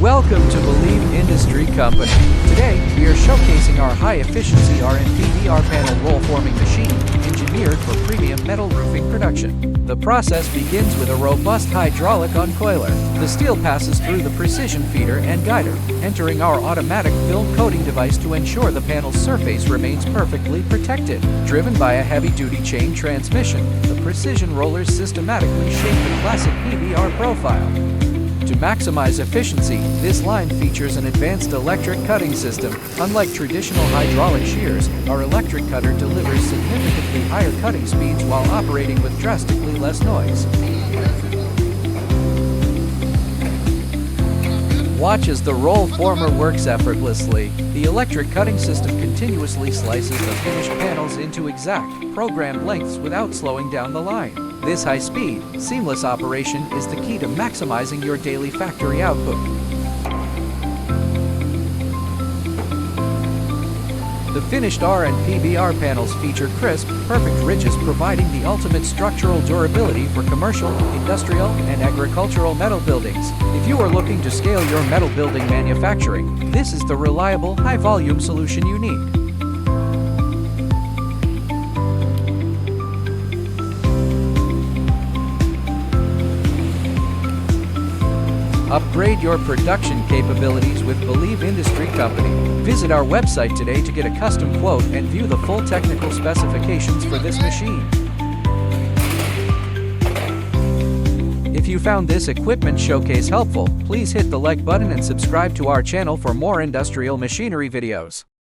Welcome to Believe Industry Company. Today, we are showcasing our high-efficiency R and PBR panel roll-forming machine, engineered for premium metal roofing production. The process begins with a robust hydraulic uncoiler. The steel passes through the precision feeder and guider, entering our automatic film coating device to ensure the panel's surface remains perfectly protected. Driven by a heavy-duty chain transmission, the precision rollers systematically shape the classic PBR profile. To maximize efficiency, this line features an advanced electric cutting system. Unlike traditional hydraulic shears, our electric cutter delivers significantly higher cutting speeds while operating with drastically less noise. Watch as the roll former works effortlessly. The electric cutting system continuously slices the finished panels into exact, programmed lengths without slowing down the line. This high-speed, seamless operation is the key to maximizing your daily factory output. The finished R and PBR panels feature crisp, perfect ridges, providing the ultimate structural durability for commercial, industrial, and agricultural metal buildings. If you are looking to scale your metal building manufacturing, this is the reliable, high-volume solution you need. Upgrade your production capabilities with Believe Industry Company. Visit our website today to get a custom quote and view the full technical specifications for this machine. If you found this equipment showcase helpful, please hit the like button and subscribe to our channel for more industrial machinery videos.